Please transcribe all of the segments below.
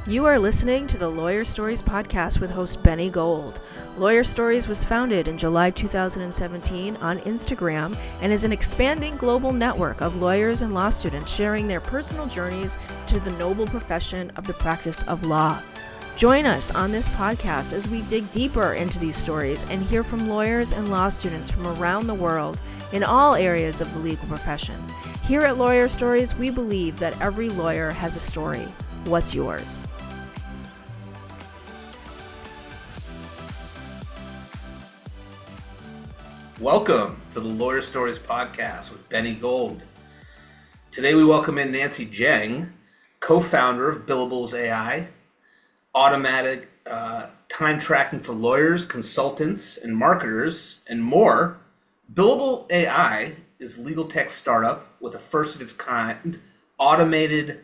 You are listening to the Lawyer Stories podcast with host Benny Gold. Lawyer Stories was founded in July 2017 on Instagram and is an expanding global network of lawyers and law students sharing their personal journeys to the noble profession of the practice of law. Join us on this podcast as we dig deeper into these stories and hear from lawyers and law students from around the world in all areas of the legal profession. Here at Lawyer Stories, we believe that every lawyer has a story. What's yours? Welcome to the Lawyer Stories podcast with Benny Gold. Today we welcome in Nancy Jeng, co-founder of Billables AI, automatic time tracking for lawyers, consultants, and marketers, and more. Billable AI is a legal tech startup with a first of its kind automated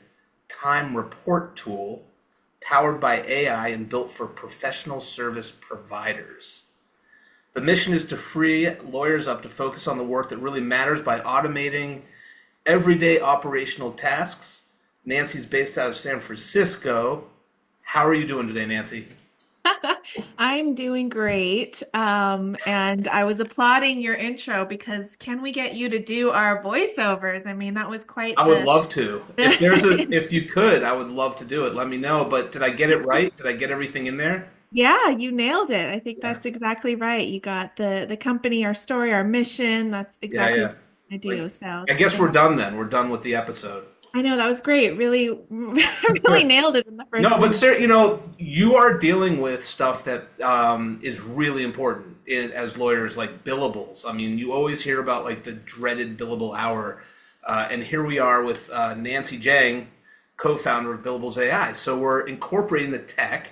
time report tool powered by AI and built for professional service providers. The mission is to free lawyers up to focus on the work that really matters by automating everyday operational tasks. Nancy's based out of San Francisco. How are you doing today, Nancy? I'm doing great. And I was applauding your intro because can we get you to do our voiceovers? I mean, that was quite I would love to. If you could, I would love to do it. Let me know. But did I get it right? Did I get everything in there? Yeah, you nailed it. I think Yeah. that's exactly right. You got the company, our story, our mission. That's Yeah, exactly yeah. what I Like, do. So I guess yeah, we're done then. We're done with the episode. I know that was great. Really, really nailed it in the first No, but minute. sir, you are dealing with stuff that is really important as lawyers, like billables. I mean, you always hear about like the dreaded billable hour, and here we are with Nancy Jeng, co-founder of Billables AI. So we're incorporating the tech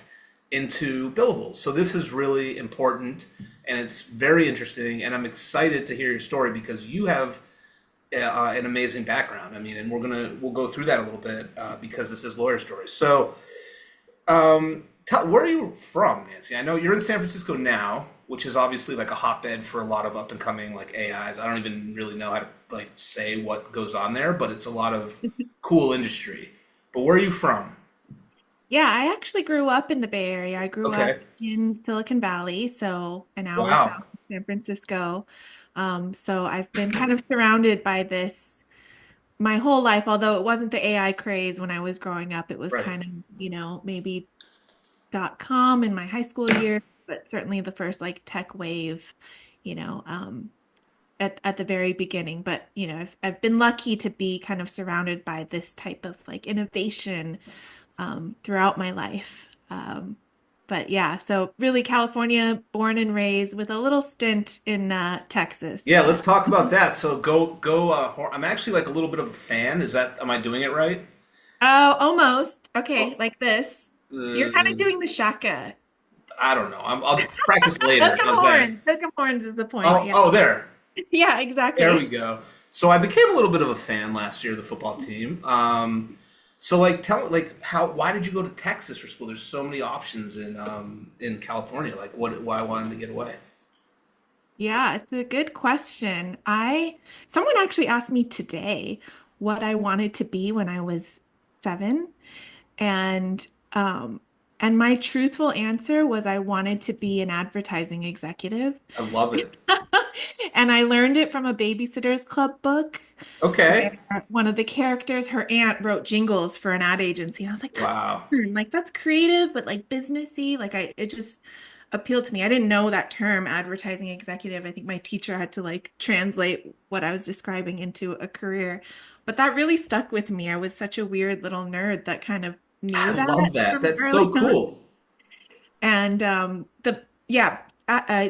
into billables. So this is really important, and it's very interesting. And I'm excited to hear your story because you have an amazing background. I mean, and we'll go through that a little bit because this is lawyer stories. So, where are you from, Nancy? I know you're in San Francisco now, which is obviously like a hotbed for a lot of up and coming like AIs. I don't even really know how to like say what goes on there, but it's a lot of cool industry. But where are you from? Yeah, I actually grew up in the Bay Area. I grew up Okay. in Silicon Valley, so an hour south Wow. of San Francisco. So I've been kind of surrounded by this my whole life, although it wasn't the AI craze when I was growing up. It was Right. kind of, maybe .com in my high school years, but certainly the first like tech wave, you know, at the very beginning. But, I've been lucky to be kind of surrounded by this type of like innovation throughout my life. But yeah, so really California, born and raised with a little stint in Texas. Yeah, let's talk about that. So go. I'm actually like a little bit of a fan. Am I doing it right? Oh, almost. Okay, Oh, like this. You're kind of uh, doing the shaka. I don't know. I'll practice later. Hook 'em How's that? horns. Hook 'em horns is the point. Oh, Yeah. oh, there. Yeah, There we exactly. go. So I became a little bit of a fan last year of the football team. So like, why did you go to Texas for school? There's so many options in California. Like, why wanted to get away? Yeah, it's a good question. Someone actually asked me today what I wanted to be when I was 7. And um and my truthful answer was I wanted to be an advertising executive. I love it. And I learned it from a Babysitter's Club book where Okay. one of the characters, her aunt wrote jingles for an ad agency. And I was like, that's Wow. fun. Like that's creative, but like businessy. It just appealed to me. I didn't know that term, advertising executive. I think my teacher had to like translate what I was describing into a career. But that really stuck with me. I was such a weird little nerd that kind of I knew that love that. from That's early so on. cool. And the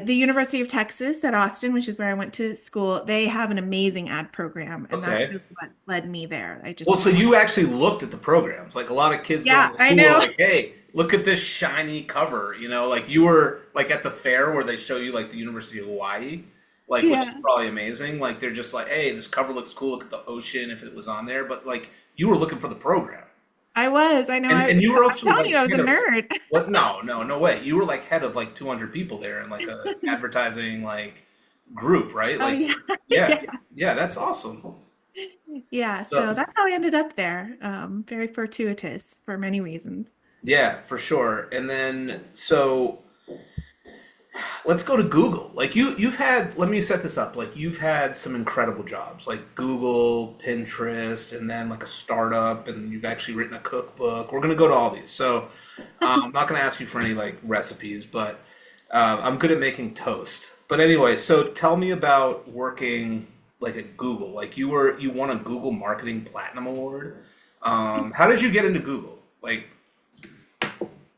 University of Texas at Austin, which is where I went to school, they have an amazing ad program, and that's Okay. really what led me there. I Well, just so wanted, you actually looked at the programs. Like a lot of kids going yeah, to I school are know. like, hey, look at this shiny cover. Like you were like at the fair where they show you like the University of Hawaii, like which is Yeah, probably amazing. Like they're just like, hey, this cover looks cool. Look at the ocean if it was on there. But like you were looking for the program. I was. I know. And you were I'm also telling like you, I was a head of nerd. what? No, no, no way. You were like head of like 200 people there in like a advertising like group, right? Oh Like yeah, yeah. yeah, Yeah, that's awesome. yeah. So So that's how I ended up there. Very fortuitous for many reasons. Yeah, for sure. And then so let's go to Google. Like you've had, let me set this up. Like you've had some incredible jobs, like Google, Pinterest, and then like a startup, and you've actually written a cookbook. We're gonna go to all these. So I'm not gonna ask you for any like recipes, but I'm good at making toast. But anyway, so tell me about working like at Google. Like you won a Google Marketing Platinum Award. How did you get into Google? Like,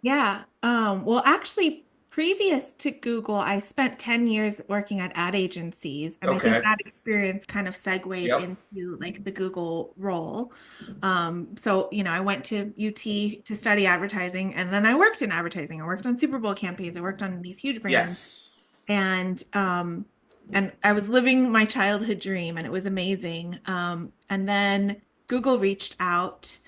Yeah. Well, actually, previous to Google, I spent 10 years working at ad agencies, and I think okay, that experience kind of segued yep, into like the Google role. So, I went to UT to study advertising, and then I worked in advertising. I worked on Super Bowl campaigns. I worked on these huge brands, yes, and I was living my childhood dream, and it was amazing. And then Google reached out.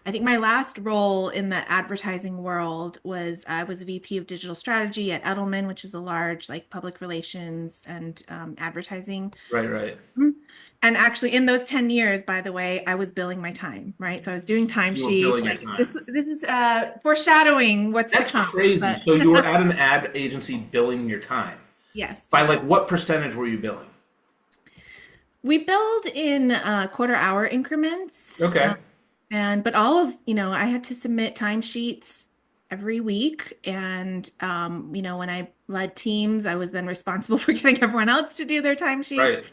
I think my last role in the advertising world was I was VP of digital strategy at Edelman, which is a large like public relations and advertising. right, right. And actually, in those 10 years, by the way, I was billing my time, right? So I was doing You were timesheets. billing your Like time. this is foreshadowing what's to That's come. crazy. But So you were at an ad agency billing your time. yes, By yeah. like what percentage were you billing? We build in quarter hour increments. Okay. But all of, I had to submit timesheets every week. And, when I led teams, I was then responsible for getting everyone else to do their timesheets. Right.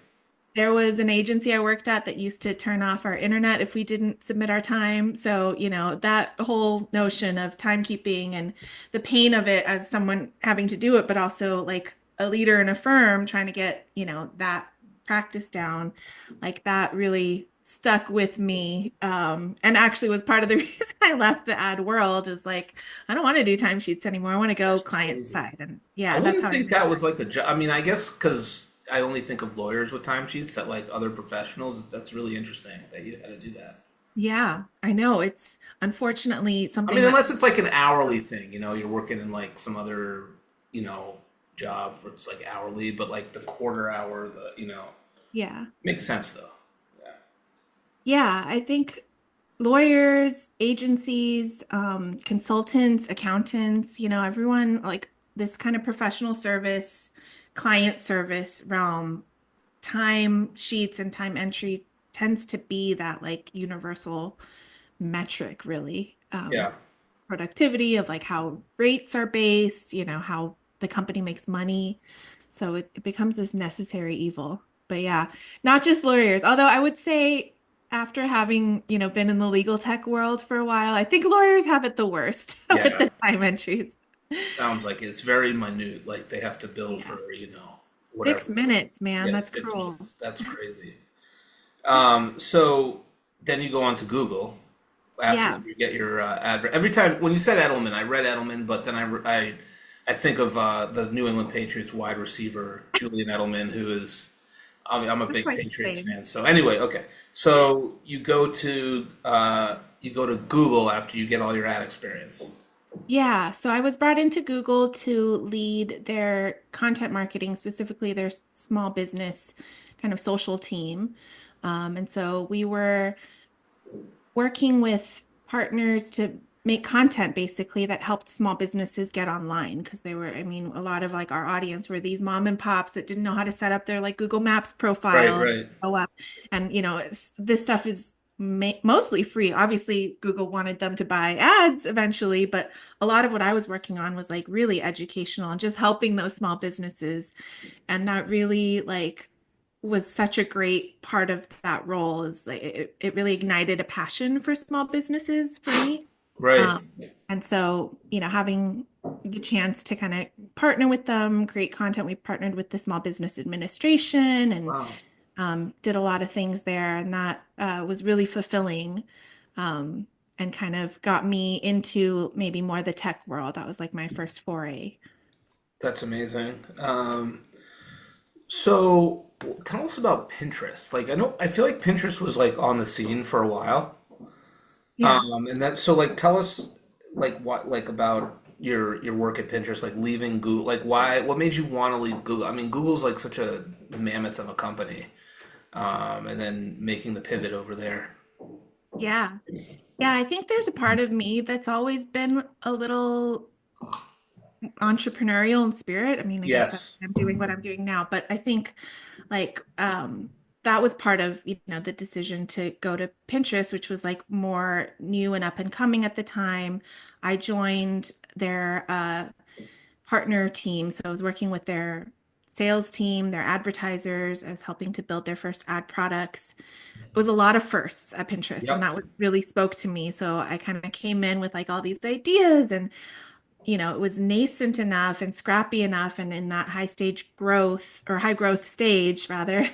There was an agency I worked at that used to turn off our internet if we didn't submit our time. So, that whole notion of timekeeping and the pain of it as someone having to do it, but also like a leader in a firm trying to get, that practice down, like that really stuck with me. And actually was part of the reason I left the ad world is like, I don't want to do timesheets anymore. I want to go That's client crazy. side. And I yeah, that's wouldn't how I think ended that up. was like a job. I mean, I guess because I only think of lawyers with timesheets that like other professionals. That's really interesting that you had to do that. Yeah, I know. It's unfortunately I something mean, that, unless it's like an hourly thing, you're working in like some other, you know, job where it's like hourly, but like the quarter hour, yeah. makes sense though. Yeah. Yeah, I think lawyers, agencies, consultants, accountants, everyone like this kind of professional service, client service realm, time sheets and time entry tends to be that like universal metric, really. Yeah. Productivity of like how rates are based, how the company makes money. So it becomes this necessary evil. But yeah, not just lawyers. Although I would say after having, been in the legal tech world for a while, I think lawyers have it the worst with Yeah. the time entries. Sounds like it's very minute. Like they have to bill Yeah. for, whatever. 6 minutes, man. Yeah, That's six cruel. minutes. That's crazy. So then you go on to Google after Yeah. you get your advert. Every time when you said Edelman, I read Edelman, but then I think of the New England Patriots wide receiver Julian Edelman, who is I'm a Not big quite the Patriots same. fan. So anyway, okay. So you go to Google after you get all your ad experience. Yeah, so I was brought into Google to lead their content marketing, specifically their small business kind of social team. And so we were working with partners to make content basically that helped small businesses get online because they were, I mean, a lot of like our audience were these mom and pops that didn't know how to set up their like Google Maps Right, profile and right, go up. And this stuff is mostly free. Obviously, Google wanted them to buy ads eventually, but a lot of what I was working on was like really educational and just helping those small businesses. And that really like was such a great part of that role is like it really ignited a passion for small businesses for me. right. Um, and so, having the chance to kind of partner with them, create content, we partnered with the Small Business Administration and Wow, did a lot of things there. And that was really fulfilling and kind of got me into maybe more the tech world. That was like my first foray. that's amazing. So tell us about Pinterest. Like I feel like Pinterest was like on the scene for a while. Yeah. And that so like tell us like what like about your work at Pinterest, like leaving Google, like what made you want to leave Google? I mean, Google's like such a mammoth of a company, and then making the pivot over there. Yeah. Yeah, I think there's a part of me that's always been a little entrepreneurial in spirit. I mean, I guess that Yes. I'm doing what I'm doing now, but I think like that was part of, the decision to go to Pinterest, which was like more new and up and coming at the time. I joined their partner team, so I was working with their sales team, their advertisers. I was helping to build their first ad products. It was a lot of firsts at Pinterest, and Yep. that what really spoke to me. So I kind of came in with like all these ideas, and it was nascent enough and scrappy enough and in that high stage growth, or high growth stage rather.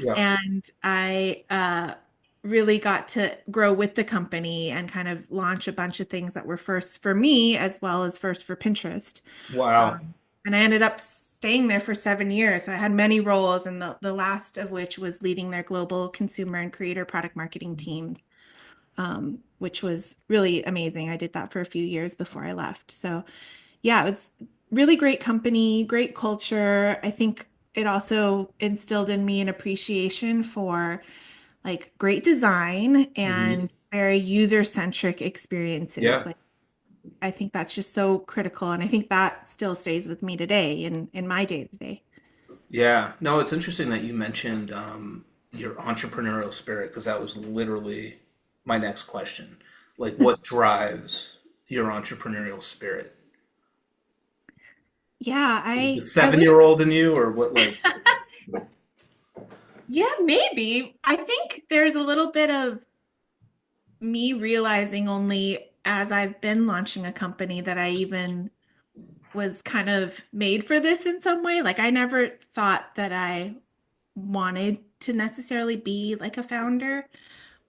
Yep. And I really got to grow with the company and kind of launch a bunch of things that were first for me as well as first for Pinterest. Wow. And I ended up staying there for 7 years. So I had many roles, and the last of which was leading their global consumer and creator product marketing teams, which was really amazing. I did that for a few years before I left. So yeah, it was really great company, great culture. I think it also instilled in me an appreciation for like great design Hmm. and very user-centric experiences. Yeah. Like I think that's just so critical, and I think that still stays with me today in my day to day. Yeah. No, it's interesting that you mentioned your entrepreneurial spirit because that was literally my next question. Like, what drives your entrepreneurial spirit? Yeah, Is it the I wish. seven-year-old in you, or what? Like, Yeah, maybe. I think there's a little bit of me realizing only as I've been launching a company that I even was kind of made for this in some way. Like I never thought that I wanted to necessarily be like a founder.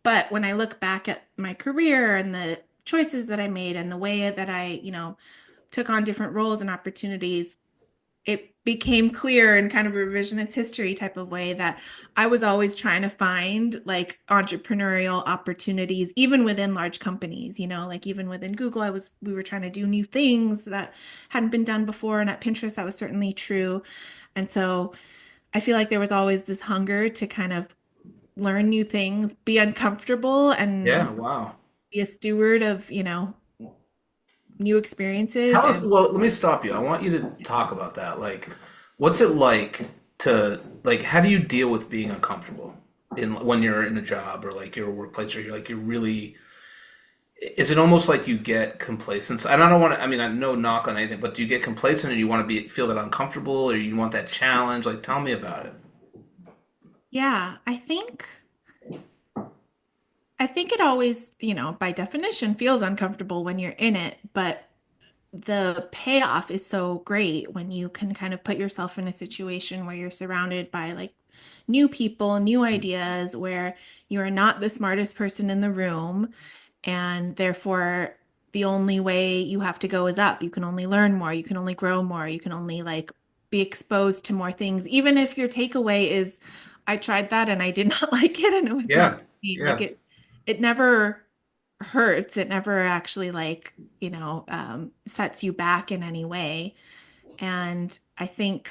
But when I look back at my career and the choices that I made and the way that I, took on different roles and opportunities, it became clear in kind of a revisionist history type of way that I was always trying to find like entrepreneurial opportunities, even within large companies, like even within Google, we were trying to do new things that hadn't been done before. And at Pinterest, that was certainly true. And so I feel like there was always this hunger to kind of learn new things, be uncomfortable, yeah, and wow. be a steward of, new experiences. Tell us, And well, let me stop you. I want you to talk about that. Like, what's it like to, like, how do you deal with being uncomfortable when you're in a job or like your workplace or you're like, you're really, is it almost like you get complacent? And I don't want to, I mean, I no knock on anything, but do you get complacent and you want to feel that uncomfortable or you want that challenge? Like, tell me about it. yeah, I think it always, by definition feels uncomfortable when you're in it, but the payoff is so great when you can kind of put yourself in a situation where you're surrounded by like new people, new ideas, where you are not the smartest person in the room, and therefore the only way you have to go is up. You can only learn more, you can only grow more, you can only like be exposed to more things, even if your takeaway is, I tried that and I did not like it and it was not Yeah. for me. Like Yeah. it never hurts. It never actually like, sets you back in any way. And I think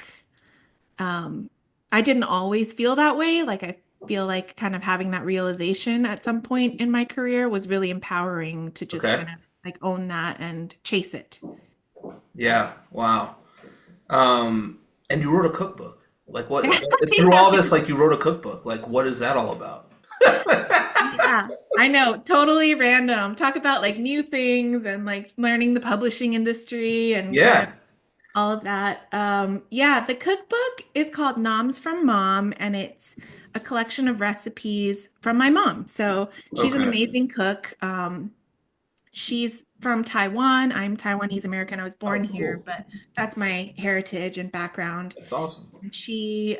um, I didn't always feel that way. Like I feel like kind of having that realization at some point in my career was really empowering to just Okay. kind of like own that and chase it. Yeah. Wow. And you wrote a cookbook. Like, what, through Yeah. all this, like, you wrote a cookbook. Like, what is that all about? Yeah, I know, totally random. Talk about like new things and like learning the publishing industry and kind of Yeah. all of that. Yeah, the cookbook is called Noms from Mom, and it's a collection of recipes from my mom. So she's an Okay. amazing cook. She's from Taiwan. I'm Taiwanese American. I was born Oh, here, cool. but that's my heritage and background. That's awesome. She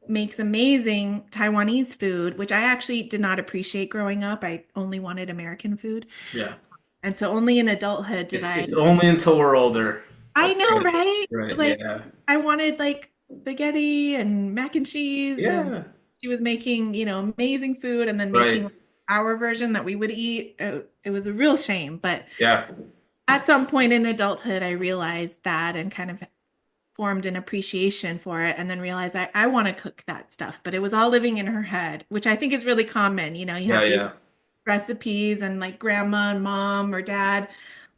makes amazing Taiwanese food, which I actually did not appreciate growing up. I only wanted American food. Yeah. And so only in adulthood did It's I. it's only until we're older. I That's know, right. right? Right. Like Yeah. I wanted like spaghetti and mac and cheese, and Yeah. she was making, amazing food and then making Right. like, our version that we would eat. It was a real shame, but Yeah. at some point in adulthood, I realized that and kind of formed an appreciation for it, and then realized I want to cook that stuff. But it was all living in her head, which I think is really common. You Yeah. have these Yeah. recipes and like grandma and mom or dad,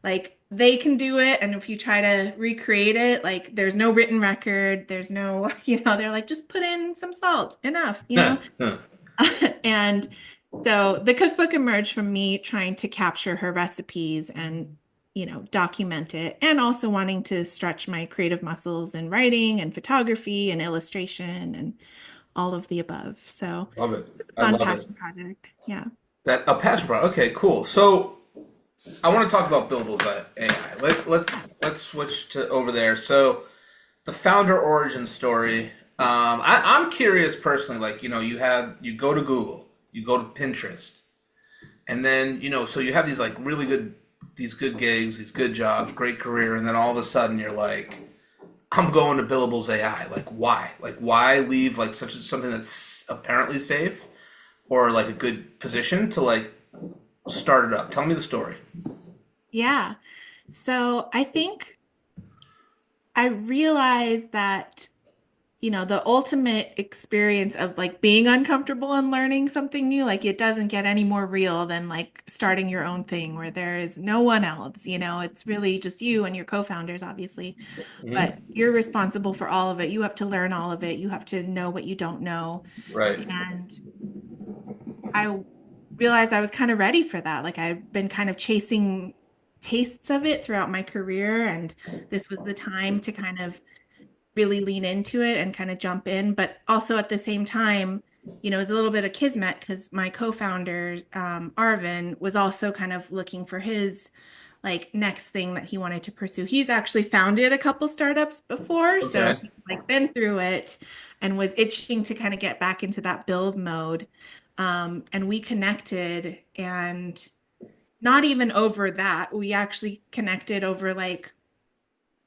like they can do it. And if you try to recreate it, like there's no written record, there's no, they're like, just put in some salt, enough. And so the cookbook emerged from me trying to capture her recipes and, document it, and also wanting to stretch my creative muscles in writing and photography and illustration and all of the above. So Love it. it's a I fun love it. passion project. Yeah. That a passion project. Okay, cool. So I want to talk about Billables AI. Let's switch to over there. So the founder origin story. I'm curious personally. Like you go to Google, you go to Pinterest, and then so you have these like really good these good gigs, these good jobs, great career, and then all of a sudden you're like, I'm going to Billables AI. Like why? Like why leave like something that's apparently safe or like a good position to like start it up? Tell me the story. Yeah. So I think I realized that, the ultimate experience of like being uncomfortable and learning something new, like it doesn't get any more real than like starting your own thing where there is no one else, it's really just you and your co-founders, obviously, but Hmm. you're responsible for all of it. You have to learn all of it. You have to know what you don't know. Right. And I realized I was kind of ready for that. Like I've been kind of chasing tastes of it throughout my career, and this was the time to kind of really lean into it and kind of jump in. But also at the same time, it was a little bit of kismet because my co-founder, Arvin, was also kind of looking for his like next thing that he wanted to pursue. He's actually founded a couple startups before, so Okay. he's like been through it and was itching to kind of get back into that build mode. And we connected, and not even over that, we actually connected over like,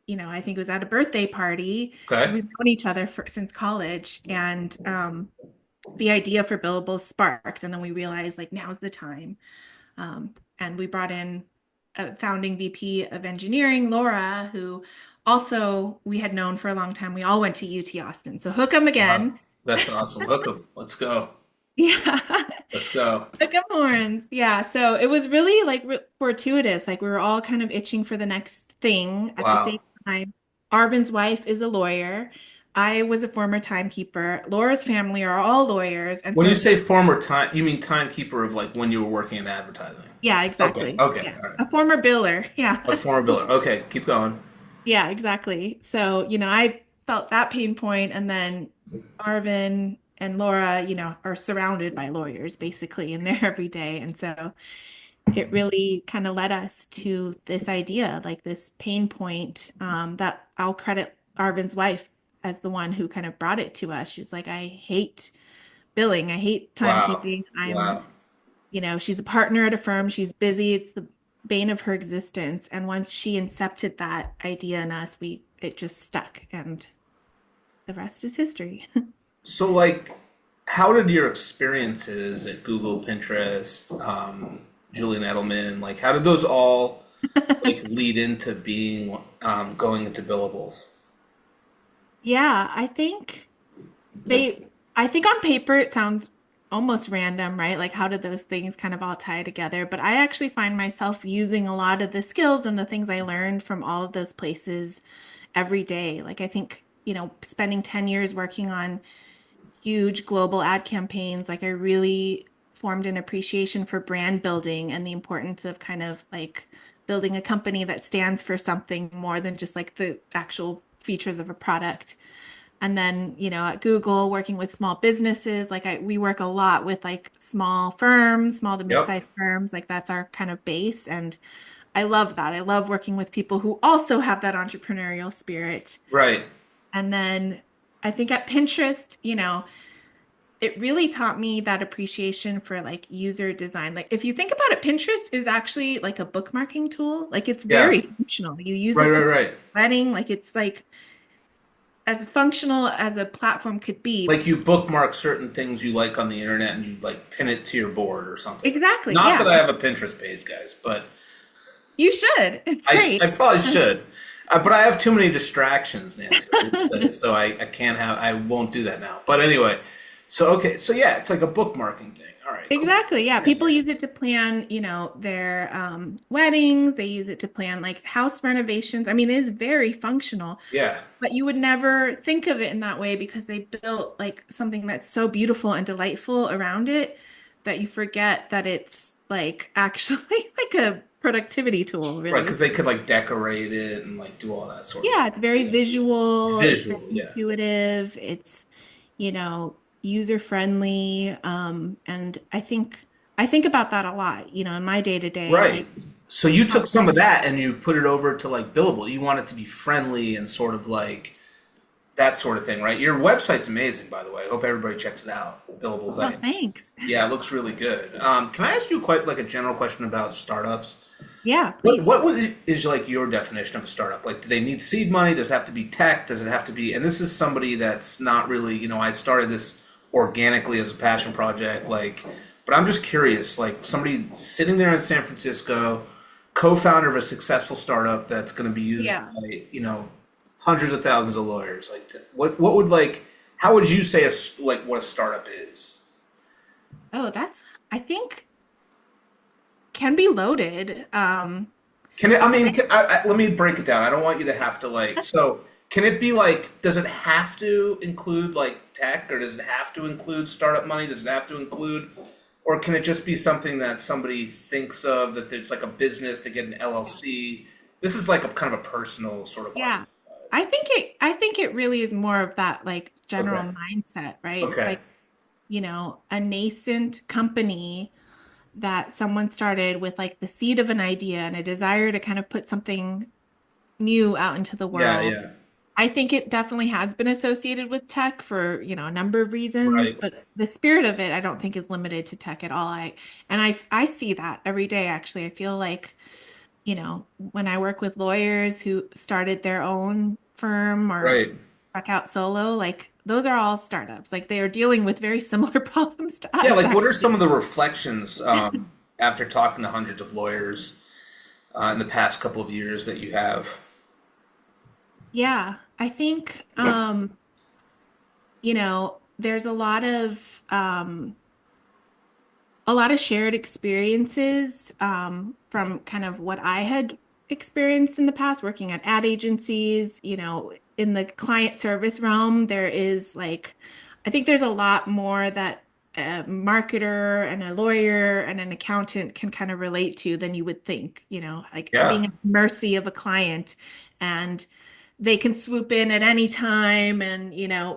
I think it was at a birthday party because Okay. we've known each other since college. And the idea for Billables sparked. And then we realized like now's the time. And we brought in a founding VP of engineering, Laura, who also we had known for a long time. We all went to UT Austin. So hook 'em Wow. again. That's awesome. Hook 'em. Let's go. Yeah. Let's go. Hook 'em horns. Yeah. So it was really like fortuitous. Like we were all kind of itching for the next thing at the same Wow. time. Arvin's wife is a lawyer. I was a former timekeeper. Laura's family are all lawyers. And When so you it say just, former time, you mean timekeeper of like when you were working in advertising. yeah, Okay. exactly. Okay. Yeah. All right. A former biller. Yeah. A former biller. Okay. Keep going. Yeah, exactly. So, I felt that pain point, and then Arvin and Laura, are surrounded by lawyers basically in there every day. And so it really kind of led us to this idea, like this pain point, that I'll credit Arvin's wife as the one who kind of brought it to us. She's like, I hate billing. I hate Wow. timekeeping. Wow. She's a partner at a firm. She's busy. It's the bane of her existence. And once she incepted that idea in us, it just stuck, and the rest is history. So like, how did your experiences at Google, Pinterest, Julian Edelman, like, how did those all like lead into being going into billables? Yeah, I think on paper it sounds almost random, right? Like, how did those things kind of all tie together? But I actually find myself using a lot of the skills and the things I learned from all of those places every day. Like, I think, spending 10 years working on huge global ad campaigns, like I really formed an appreciation for brand building and the importance of kind of like building a company that stands for something more than just like the actual features of a product. And then, at Google, working with small businesses, like we work a lot with like small firms, small to Yep. mid-sized firms, like that's our kind of base. And I love that. I love working with people who also have that entrepreneurial spirit. Right. And then I think at Pinterest, it really taught me that appreciation for like user design. Like if you think about it, Pinterest is actually like a bookmarking tool. Like it's Yeah. very functional. You use Right. it Right. to Right. wedding, like it's like as functional as a platform could be. Like you bookmark certain things you like on the internet and you like pin it to your board or something. Exactly. Not Yeah. that I have a Pinterest page, guys, but You should. It's I great. probably should. But I have too many distractions, Nancy, I would say, so I can't have, I won't do that now. But anyway, so okay, so yeah, it's like a bookmarking thing. All right. right, cool. Exactly. Yeah. Yeah, People use it to plan, their weddings. They use it to plan like house renovations. I mean, it is very functional, yeah, but you would never think of it in that way because they built like something that's so beautiful and delightful around it that you forget that it's like actually like a productivity tool, right. really. Because they could like decorate it and like do all that sort of Yeah, it's very yeah. visual, it's very Visual. Yeah, intuitive, it's, user friendly. And I think about that a lot, in my day to day, right. like So you how took can some I of that and you put it over to like Billable. You want it to be friendly and sort of like that sort of thing, right? Your website's amazing, by the way. I hope everybody checks it out. Billables Oh, AI. thanks. Yeah, it looks really good. Can I ask you quite like a general question about startups? Yeah, What please. what is like your definition of a startup? Like, do they need seed money? Does it have to be tech? Does it have to be? And this is somebody that's not really, I started this organically as a passion project, like, but I'm just curious, like somebody sitting there in San Francisco, co-founder of a successful startup that's going to be used Yeah. by, hundreds of thousands of lawyers. Like, what would like, how would you say like what a startup is? Oh, I think can be loaded. Can it? I mean, let me break it down. I don't want you to have to like. So, can it be like? Does it have to include like tech, or does it have to include startup money? Does it have to include, or can it just be something that somebody thinks of that there's like a business to get an LLC? This is like a kind of a personal sort of question. Yeah. I think it really is more of that like general Okay. mindset, right? It's Okay. like, a nascent company that someone started with like the seed of an idea and a desire to kind of put something new out into the Yeah. world. Yeah. I think it definitely has been associated with tech for, a number of reasons, Right. but the spirit of it I don't think is limited to tech at all. I see that every day actually. I feel like, when I work with lawyers who started their own firm or Right. struck out solo, like those are all startups. Like they are dealing with very similar problems to Yeah. us Like, what are some actually. of the reflections after talking to hundreds of lawyers in the past couple of years that you have? Yeah, I think there's a lot of shared experiences from kind of what I had experienced in the past working at ad agencies. In the client service realm, I think there's a lot more that a marketer and a lawyer and an accountant can kind of relate to than you would think, like being Yeah. at the mercy of a client and they can swoop in at any time. And,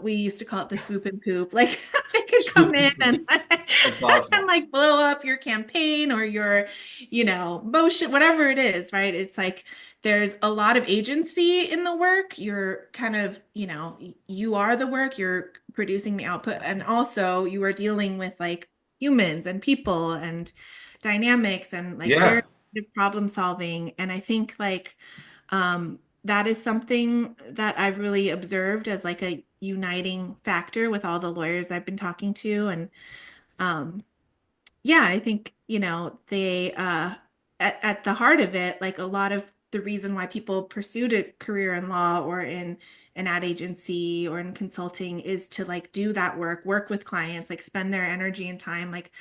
we used to call it the swoop and poop. Like they could come in and, That's awesome. and like blow up your campaign or your, motion, whatever it is, right? It's like there's a lot of agency in the work. You're kind of, you are the work, you're producing the output. And also you are dealing with like humans and people and dynamics and like Yeah. very problem solving. And I think like, that is something that I've really observed as like a uniting factor with all the lawyers I've been talking to. And um, yeah, I think, they at the heart of it, like a lot of the reason why people pursued a career in law or in an ad agency or in consulting is to like do that work with clients, like spend their energy and time like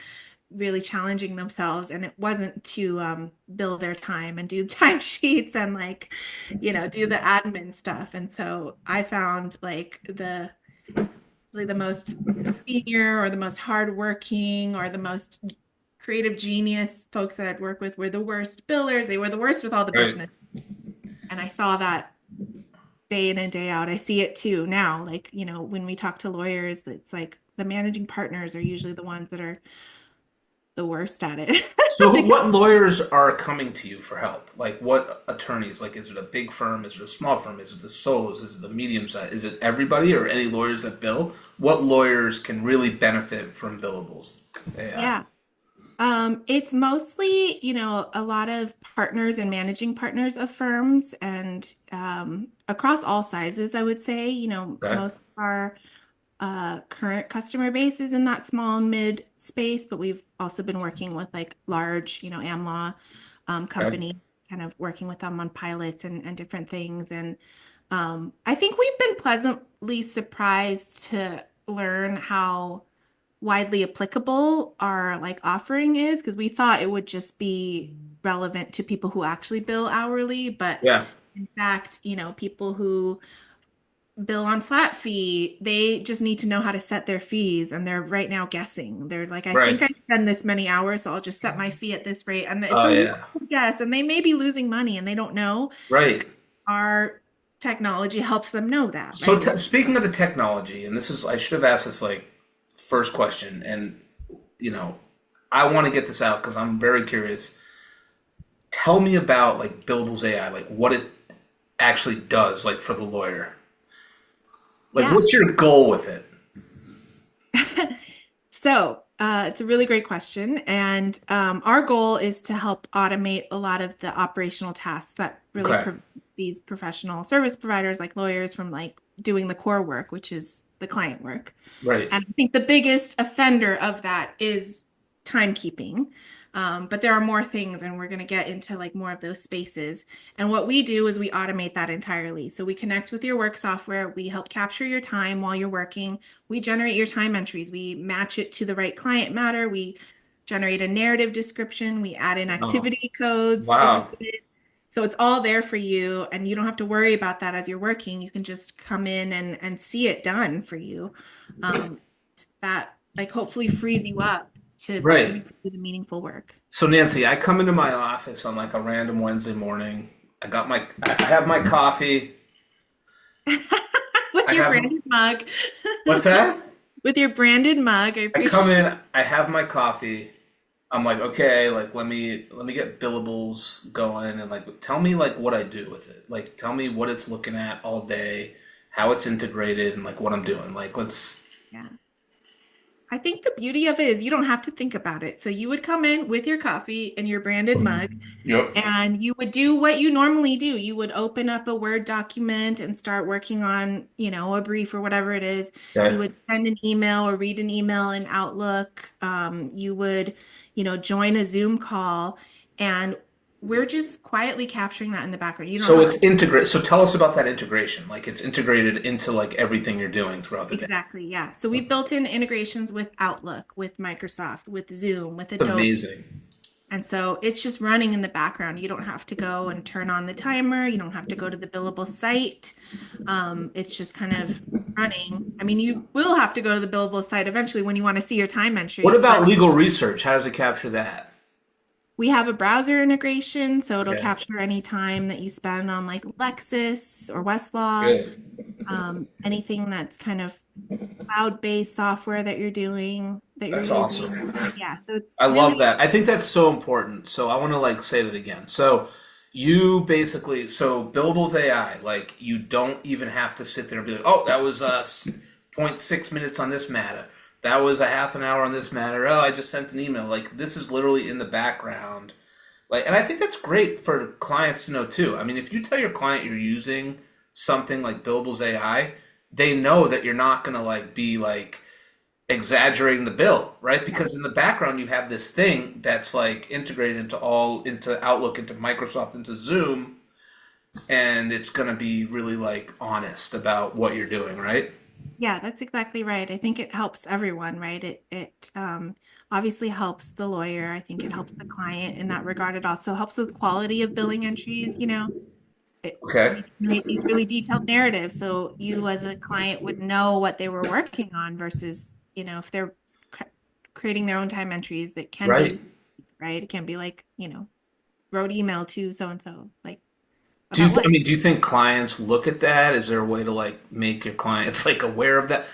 really challenging themselves. And it wasn't to bill their time and do timesheets and like, do the admin stuff. And so I found like the most senior or the most hardworking or the most creative genius folks that I'd work with were the worst billers. They were the worst with all the Right. business. And I saw that day in and day out. I see it too now. Like, when we talk to lawyers, it's like the managing partners are usually the ones that are the worst at it. So, Because what lawyers are coming to you for help? Like, what attorneys? Like, is it a big firm? Is it a small firm? Is it the solos? Is it the medium size? Is it everybody or any lawyers that bill? What lawyers can really benefit from billables AI? yeah. It's mostly, a lot of partners and managing partners of firms and across all sizes, I would say, Okay. most of our current customer base is in that small and mid space, but we've also been working with like large, AmLaw Okay. company, kind of working with them on pilots and different things. And I think we've been pleasantly surprised to learn how widely applicable our like offering is because we thought it would just be relevant to people who actually bill hourly, but Yeah. in fact, people who bill on flat fee, they just need to know how to set their fees and they're right now guessing. They're like, I think Right. I spend this many hours, so I'll just set my fee at this rate. And it's Oh a yeah. wild guess and they may be losing money and they don't know. Right. Our technology helps them know that, So right? We speaking of the technology, and this is I should have asked this like first question, and you know, I want to get this out because I'm very curious. Tell me about like Billables AI, like what it actually does, like for the lawyer. Like, yeah. what's your goal with it? So, it's a really great question. And our goal is to help automate a lot of the operational tasks that really Okay. prevent these professional service providers like lawyers from like doing the core work, which is the client work. Right. And I think the biggest offender of that is timekeeping. But there are more things, and we're going to get into like more of those spaces. And what we do is we automate that entirely. So we connect with your work software. We help capture your time while you're working. We generate your time entries. We match it to the right client matter. We generate a narrative description. We add in Oh, activity codes if wow. needed. So it's all there for you, and you don't have to worry about that as you're working. You can just come in and see it done for you. Um, that like hopefully frees you up to Right. really do the meaningful work. So Nancy, I come into my office on like a random Wednesday morning. I have my coffee. With I your have branded mug. what's that? With your branded mug. I I come appreciate in, I have my coffee. I'm like, okay, like let me get billables going and like tell me like what I do with it. Like tell me what it's looking at all day, how it's integrated and like what I'm doing. Like let's yeah. I think the beauty of it is you don't have to think about it. So you would come in with your coffee and your branded mug, Yep. and you would do what you normally do. You would open up a Word document and start working on, a brief or whatever it is. You Okay. would send an email or read an email in Outlook. You would, join a Zoom call, and we're just quietly capturing that in the background. You don't So have it's to. integrate. So tell us about that integration. Like it's integrated into like everything you're doing throughout the day. Exactly, yeah. So we've built in integrations with Outlook, with Microsoft, with Zoom, with It's Adobe. amazing. And so it's just running in the background. You don't have to go and turn on the timer. You don't have to go to the billable site. It's just kind of running. I mean, you will have to go to the billable site eventually when you want to see your time What entries, about but legal research? How does it capture that? we have a browser integration, so it'll Okay. capture any time that you spend on like Lexis or Westlaw, Good. anything that's kind of cloud-based software that you're doing, that you're That's using. awesome. Yeah, so it's I love really, that. I think that's so important. So I want to like say that again. So you basically, so Billables AI, like you don't even have to sit there and be like, oh, that was point 0.6 minutes on this matter. That was a half an hour on this matter. Oh, I just sent an email. Like this is literally in the background. Like, and I think that's great for clients to know too. I mean, if you tell your client you're using something like Billables AI, they know that you're not going to like be like exaggerating the bill, right? yeah. Because in the background you have this thing that's like integrated into Outlook, into Microsoft, into Zoom, and it's going to be really like honest about what you're doing, right? Yeah, that's exactly right. I think it helps everyone, right? It obviously helps the lawyer. I think it helps the client in that regard. It also helps with quality of billing entries. Okay. We create these really detailed narratives, so you as a client would know what they were working on versus, if they're cr- creating their own time entries, it can Right. be, right? It can be like, wrote email to so and so, like Do you about what? I mean, do you think clients look at that? Is there a way to like make your clients like aware of that?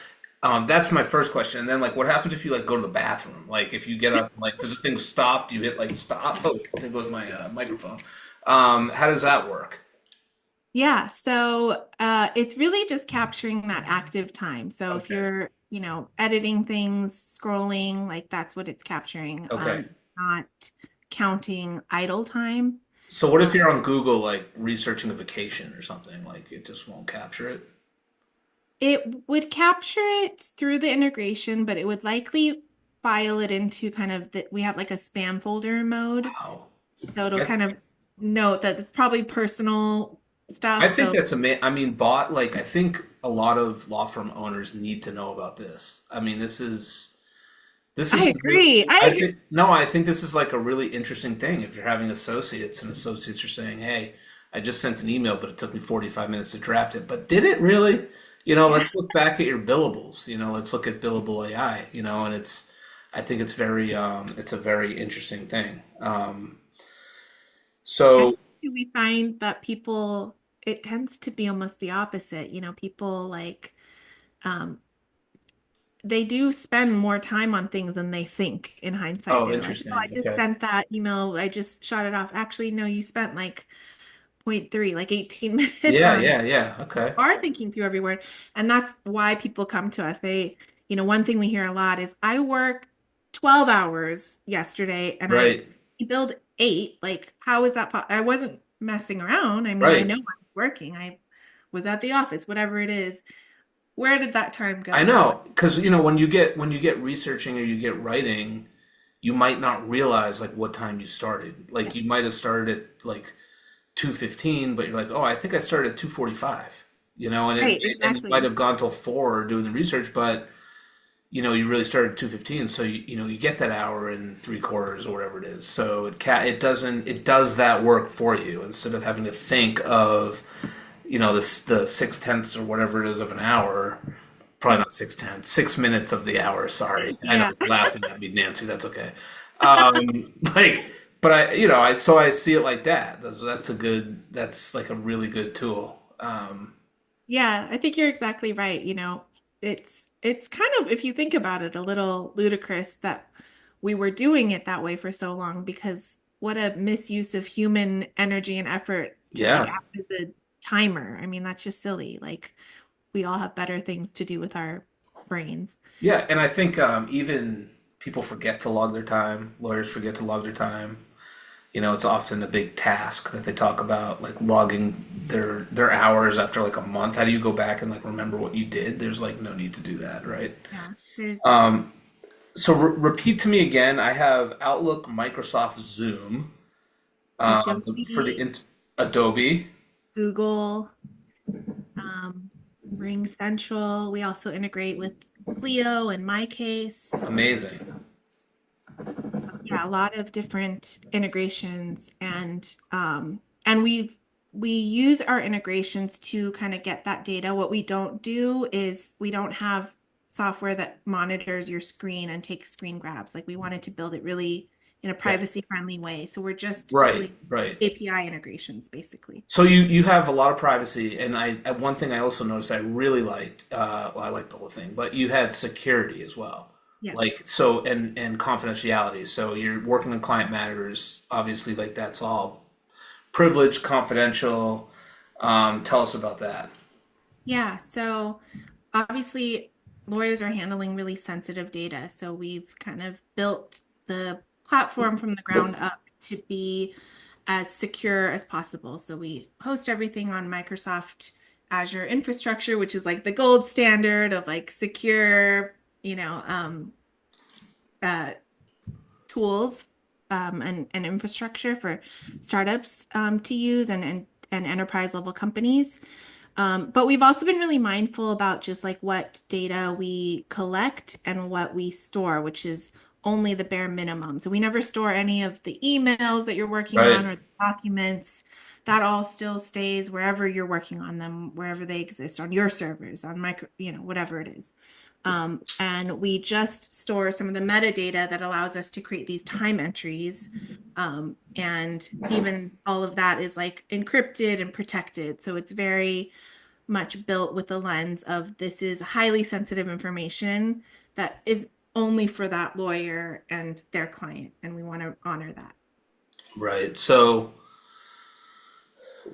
That's my first question. And then like what happens if you like go to the bathroom? Like if you get up, like does the thing stop? Do you hit like stop? Oh, there goes my microphone. How does that work? Yeah, so it's really just capturing that active time. So if Okay. you're, editing things, scrolling, like that's what it's capturing, Okay. not counting idle time. So what if Um, you're on Google like researching a vacation or something? Like it just won't capture it? it would capture it through the integration, but it would likely file it into kind of we have like a spam folder mode. Wow. So it'll I, kind of note that it's probably personal I stuff. think So that's amazing. I mean, bot like I think a lot of law firm owners need to know about this. I mean, this is This I is really, agree. I I agree. think, no, I think this is like a really interesting thing. If you're having associates and associates are saying, hey, I just sent an email, but it took me 45 minutes to draft it. But did it really? Yeah. Let's look back at your billables. Let's look at Billable AI, and I think it's a very interesting thing. And So, we find that people, it tends to be almost the opposite. People like, um, they do spend more time on things than they think in hindsight. oh, They're like, oh, I interesting. just Okay. sent that email. I just shot it off. Actually, no, you spent like point 0.3, like 18 minutes Yeah, on it. yeah, yeah. Okay. Are thinking through every word. And that's why people come to us. One thing we hear a lot is, I work 12 hours yesterday and I Right, billed 8. Like, how is that? I wasn't messing around. I mean, I know right. I was working. I was at the office, whatever it is. Where did that time I go? know, because when you get researching or you get writing, you might not realize like what time you started. Yeah. Like you might have started at like 2:15, but you're like, oh, I think I started at 2:45. Right, And you might exactly. have gone till 4 doing the research, but you really started at 2:15, so you get that hour and 3/4 or whatever it is. So it does that work for you instead of having to think of the 6/10 or whatever it is of an hour. Probably not 6:10, 6 minutes of the hour. Sorry, I know Yeah. you're laughing at me, Nancy. That's okay. Like, but I see it like that. That's like a really good tool. Yeah, I think you're exactly right. It's kind of, if you think about it, a little ludicrous that we were doing it that way for so long, because what a misuse of human energy and effort to like Yeah, act as a timer. I mean, that's just silly. Like, we all have better things to do with our brains. yeah, and I think even people forget to log their time. Lawyers forget to log their time. It's often a big task that they talk about, like logging their hours after like a month. How do you go back and like remember what you did? There's like no need to do that, right? Yeah. There's So repeat to me again. I have Outlook, Microsoft, Zoom, for the Adobe, Adobe. Google, um, Ring Central. We also integrate with Clio in my case. Amazing. Yeah, a lot of different integrations, and we use our integrations to kind of get that data. What we don't do is, we don't have software that monitors your screen and takes screen grabs. Like, we wanted to build it really in a Yeah. privacy friendly way. So we're just Right. doing Right. API integrations basically. So you have a lot of privacy, and one thing I also noticed I really liked. Well, I liked the whole thing, but you had security as well, Yeah. like so and confidentiality. So you're working on client matters, obviously, like that's all privileged, confidential. Tell us about that. Yeah, so obviously lawyers are handling really sensitive data. So we've kind of built the platform from the ground up to be as secure as possible. So we host everything on Microsoft Azure infrastructure, which is like the gold standard of like secure, uh, tools, and infrastructure for startups, to use, and enterprise level companies. But we've also been really mindful about just like what data we collect and what we store, which is only the bare minimum. So we never store any of the emails that you're working on Right. or the documents. That all still stays wherever you're working on them, wherever they exist, on your servers, on micro, whatever it is. And we just store some of the metadata that allows us to create these time entries. And even all of that is like encrypted and protected. So it's very much built with the lens of, this is highly sensitive information that is only for that lawyer and their client, and we want to honor that. Right. So,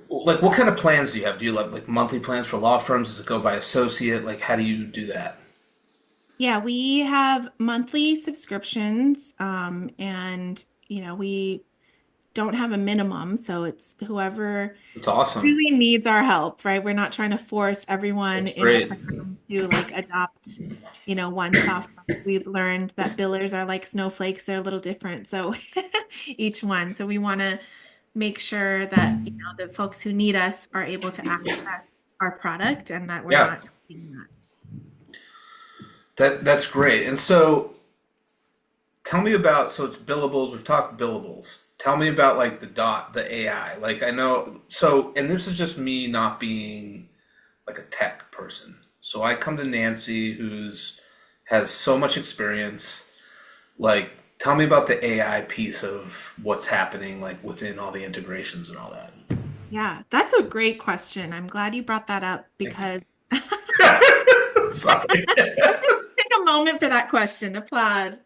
like, what kind of plans do you have? Do you like monthly plans for law firms? Does it go by associate? Like, how do you do that? Yeah, we have monthly subscriptions, and we don't have a minimum, so it's whoever It's awesome. really needs our help, right? We're not trying to force everyone That's in the great. firm to like adopt, one software. We've learned that billers are like snowflakes, they're a little different. So each one. So we want to make sure that, the folks who need us are able to access our product, and that we're Yeah. not doing that. That's great. And so tell me about, so it's billables. We've talked billables. Tell me about like the AI. Like I know, so, and this is just me not being like a tech person. So I come to Nancy, who's has so much experience. Like, tell me about the AI piece of what's happening, like within all the integrations and all that. Yeah, that's a great question. I'm glad you brought that up Thank you. because Sorry. let's just take a moment for that question. Applaud.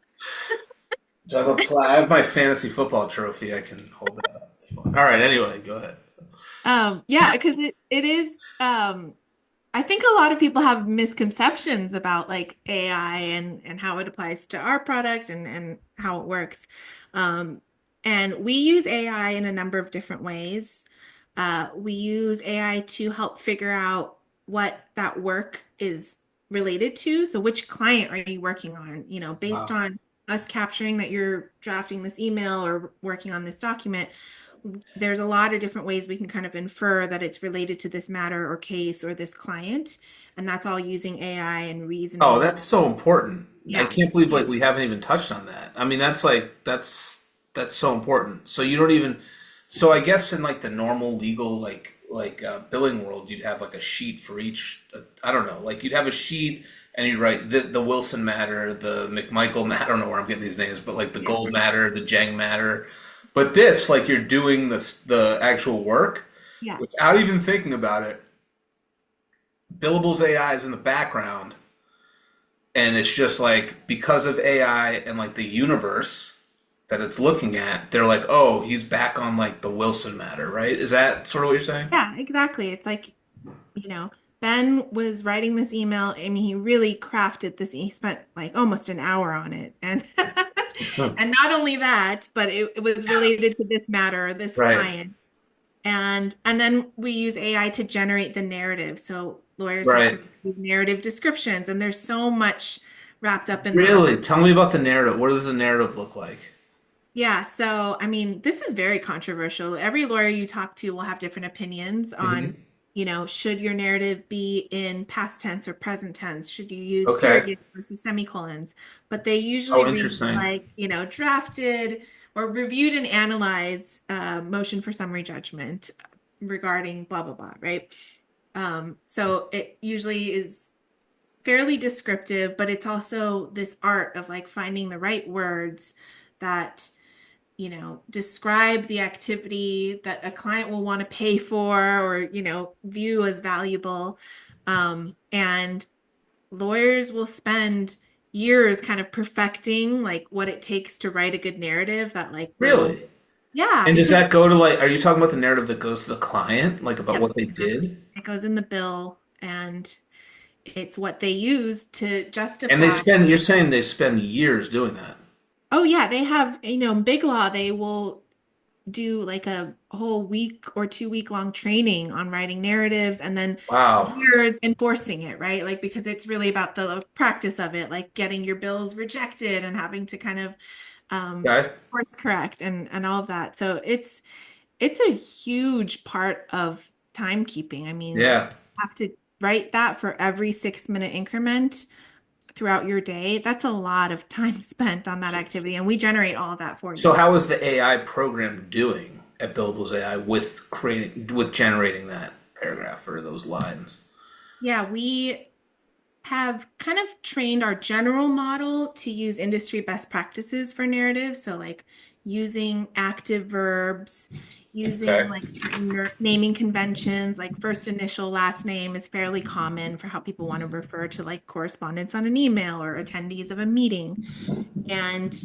So I have my fantasy football trophy. I can hold that up. All right. Anyway, go ahead. Yeah, because it is I think a lot of people have misconceptions about like AI and how it applies to our product and how it works. Um, and we use AI in a number of different ways. We use AI to help figure out what that work is related to. So which client are you working on? You know, based Wow. on us capturing that you're drafting this email or working on this document, there's a lot of different ways we can kind of infer that it's related to this matter or case or this client. And that's all using AI and Oh, reasoning. that's so important. I Yeah. can't believe like we haven't even touched on that. I mean, that's so important. So you don't even. So I guess in like the normal legal billing world, you'd have like a sheet for each. I don't know. Like you'd have a sheet and you'd write the Wilson matter, the McMichael matter. I don't know where I'm getting these names, but like the Yeah. Gold matter, the Jeng matter. But this, like you're doing the actual work Yeah. without even thinking about it. Billables AI is in the background, and it's just like because of AI and like the universe that it's looking at, they're like, oh, he's back on like the Wilson matter, right? Is that sort of what you're saying? Yeah, exactly. It's like, you know, Ben was writing this email. I mean, he really crafted this. He spent like almost an hour on it. And Huh. and not only that, but it was related to this matter, this Right, client. And then we use AI to generate the narrative. So lawyers have right. to use narrative descriptions, and there's so much wrapped up in that. Really? Tell me about the narrative. What does the narrative look like? Yeah, so I mean, this is very controversial. Every lawyer you talk to will have different opinions on, Hmm. should your narrative be in past tense or present tense? Should you use Okay. periods versus semicolons? But they usually Oh, read interesting. like, drafted or reviewed and analyzed motion for summary judgment regarding blah, blah, blah, right? So it usually is fairly descriptive, but it's also this art of like finding the right words that describe the activity that a client will want to pay for or, view as valuable. And lawyers will spend years kind of perfecting like what it takes to write a good narrative that like will, Really? yeah, And does because, that go to like, are you talking about the narrative that goes to the client, like about yep, what they exactly. did? It goes in the bill and it's what they use to And they justify. spend, you're saying they spend years doing that. Oh yeah, they have, in Big Law, they will do like a whole week or 2 week long training on writing narratives and then Wow. years enforcing it, right? Like because it's really about the practice of it, like getting your bills rejected and having to kind of Okay. course correct and all of that. So it's a huge part of timekeeping. I mean, Yeah. have to write that for every 6 minute increment throughout your day. That's a lot of time spent on that activity, and we generate all of that for So you. how is the AI program doing at Billables AI with generating that paragraph or those lines? Yeah, we have kind of trained our general model to use industry best practices for narrative. So, like using active verbs, using Okay. like certain naming conventions, like first initial, last name is fairly common for how people want to refer to like correspondence on an email or attendees of a meeting. And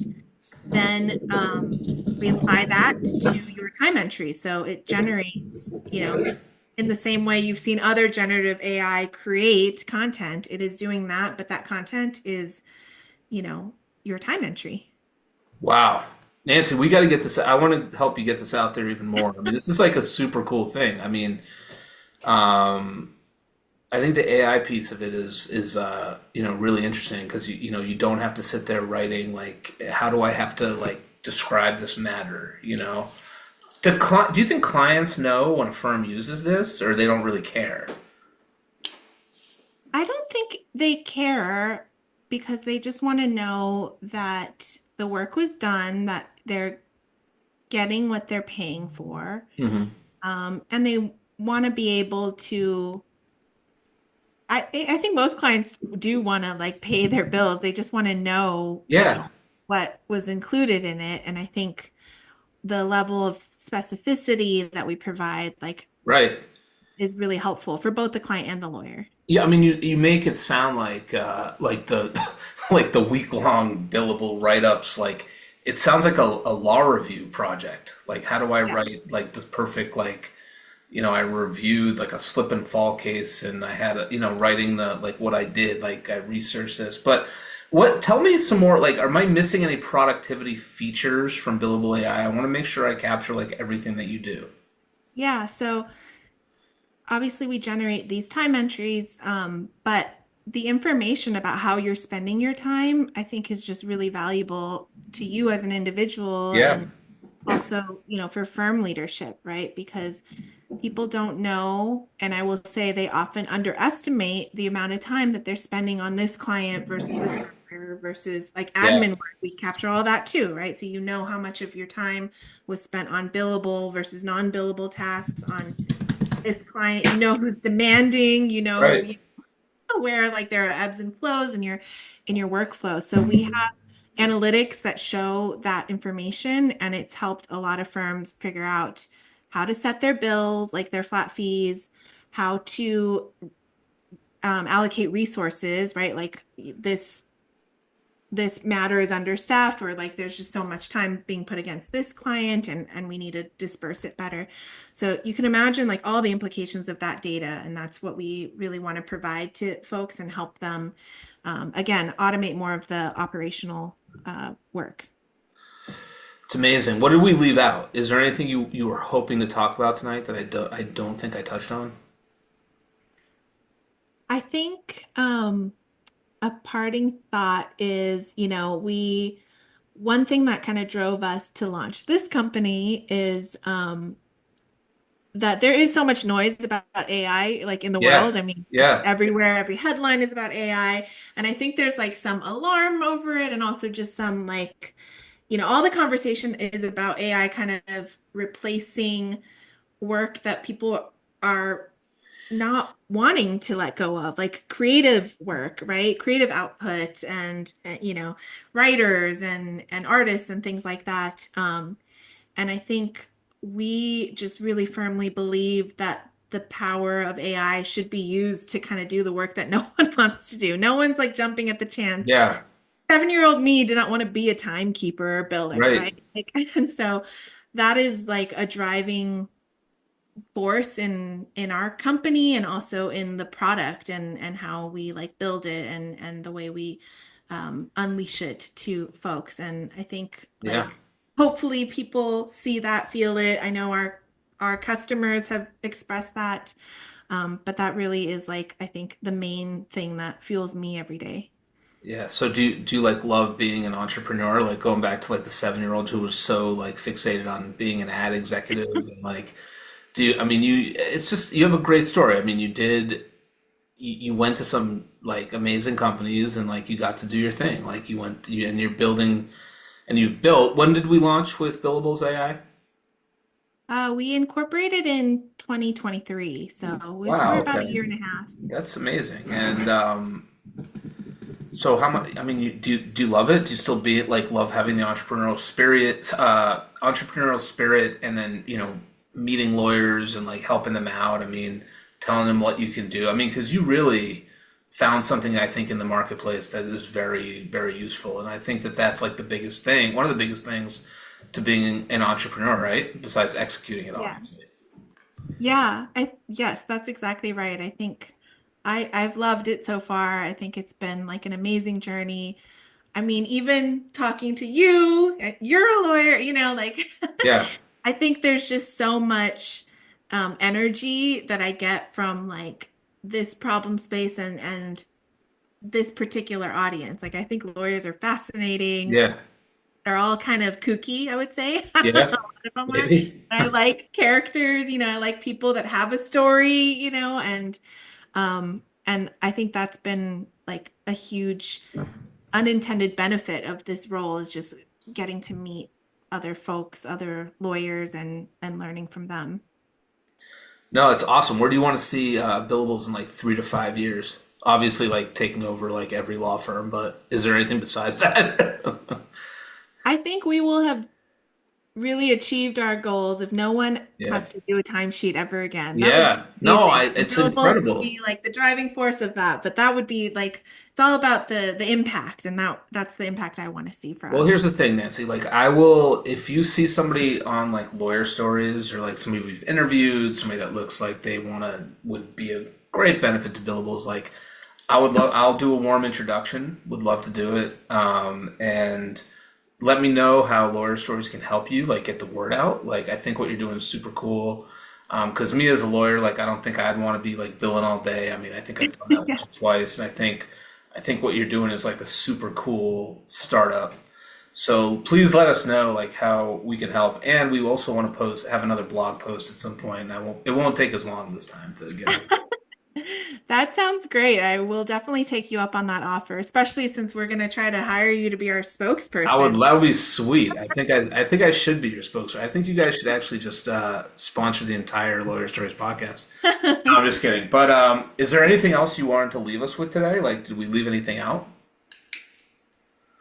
then we apply that to your time entry. So it generates, in the same way you've seen other generative AI create content, it is doing that, but that content is, you know, your time entry. Wow. Nancy, we got to get this. I want to help you get this out there even more. I mean, this is like a super cool thing. I mean, um, I think the AI piece of it is really interesting because you don't have to sit there writing like how do I have to like describe this matter, you know? Do you think clients know when a firm uses this or they don't really care? I don't think they care because they just want to know that. the work was done, that they're getting what they're paying for, Hmm. and they want to be able to. I think most clients do want to like pay their bills. They just want to know, Yeah, what was included in it. And I think the level of specificity that we provide, like, right. is really helpful for both the client and the lawyer. Yeah, I mean, you make it sound like the like the week long billable write ups. Like it sounds like a law review project. Like how do I Yeah. write like this perfect I reviewed like a slip and fall case, and I had writing the like what I did. Like I researched this, but what? Tell me some more. Like, am I missing any productivity features from Billable AI? I want to make sure I capture like everything that you do. Yeah. So obviously we generate these time entries, but the information about how you're spending your time, I think, is just really valuable to you as an individual, Yeah. and also, for firm leadership, right? Because people don't know, and I will say they often underestimate the amount of time that they're spending on this client versus this vendor versus like Yeah. admin work. We capture all that too, right? So you know how much of your time was spent on billable versus non-billable tasks on this client. You know who's demanding, Right. where like there are ebbs and flows in your workflow. So we have analytics that show that information, and it's helped a lot of firms figure out how to set their bills, like their flat fees, how to allocate resources, right? Like this matter is understaffed, or like there's just so much time being put against this client, and we need to disperse it better. So you can imagine like all the implications of that data, and that's what we really want to provide to folks and help them, again, automate more of the operational work. It's amazing. What did we leave out? Is there anything you were hoping to talk about tonight that I don't think I touched on? I think a parting thought is, one thing that kind of drove us to launch this company is, that there is so much noise about AI, like in the Yeah. world. I mean, Yeah. everywhere, every headline is about AI. And I think there's like some alarm over it, and also just some like, all the conversation is about AI kind of replacing work that people are not wanting to let go of, like creative work, right? Creative output, and writers and artists and things like that. And I think we just really firmly believe that the power of AI should be used to kind of do the work that no one wants to do. No one's like jumping at the chance. Yeah. 7-year-old me did not want to be a timekeeper or builder, Right. right? Like, and so that is like a driving force in our company, and also in the product, and how we like build it, and the way we unleash it to folks. And I think Yeah. like hopefully people see that, feel it. I know our customers have expressed that, but that really is like, I think, the main thing that fuels me every day. Yeah. So do you like love being an entrepreneur? Like going back to like the 7-year-old who was so like fixated on being an ad executive and like do you, I mean you it's just you have a great story. I mean you went to some like amazing companies and like you got to do your thing. Like and you're building and you've built. When did we launch with Billables AI? We incorporated in 2023, so we're Wow, about a okay. year and a half. That's amazing. And so how much? I mean, do you love it? Do you still be like love having the entrepreneurial spirit, and then meeting lawyers and like helping them out. I mean, telling them what you can do. I mean, because you really found something I think in the marketplace that is very very useful, and I think that that's like the biggest thing. One of the biggest things to being an entrepreneur, right? Besides executing it, Yeah. obviously. Yeah, yes, that's exactly right. I think I've loved it so far. I think it's been like an amazing journey. I mean, even talking to you, you're a lawyer, like Yeah, I think there's just so much energy that I get from like this problem space, and this particular audience. Like I think lawyers are fascinating. yeah, They're all kind of kooky, I would say. A yeah, lot of them are. maybe. I like characters, I like people that have a story, and I think that's been like a huge unintended benefit of this role, is just getting to meet other folks, other lawyers, and learning from them. No, it's awesome. Where do you want to see Billables in like 3 to 5 years? Obviously, like taking over like every law firm, but is there anything besides that? I think we will have really achieved our goals if no one Yeah. has to do a timesheet ever again. That would be Yeah. No, amazing. it's Billables would incredible. be like the driving force of that, but that would be like it's all about the impact, and that's the impact I want to see for Well, us. here's the thing, Nancy. Like, I will, if you see somebody on like Lawyer Stories or like somebody we've interviewed, somebody that looks like they would be a great benefit to Billables, like, I'll do a warm introduction. Would love to do it. And let me know how Lawyer Stories can help you, like, get the word out. Like, I think what you're doing is super cool. Because me as a lawyer, like, I don't think I'd want to be like billing all day. I mean, I think I've done that Yeah. once or twice, and I think what you're doing is like a super cool startup. So please let us know like how we can help, and we also want to have another blog post at some point. And it won't take as long this time to get it. That sounds great. I will definitely take you up on that offer, especially since we're going to try to hire you to be our spokesperson. That would be sweet. I think I should be your spokesman. I think you guys should actually just sponsor the entire Lawyer Stories podcast. No, I'm just kidding. But is there anything else you wanted to leave us with today? Like, did we leave anything out?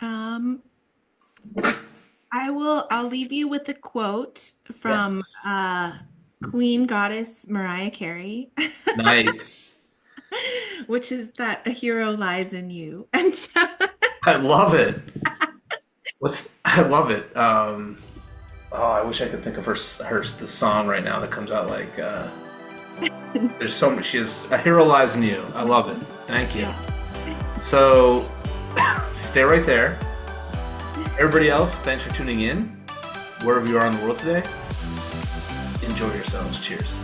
Um, I'll leave you with a quote Yeah. from Queen Goddess Mariah Carey, Nice. which is that a hero lies in you. And so I love it. I love it. Oh, I wish I could think of the song right now that comes out like. There's so much. She has a hero lies in you. I love it. Thank you. So, stay right there. Everybody else, thanks for tuning in. Wherever you are in the world today, enjoy yourselves. Cheers.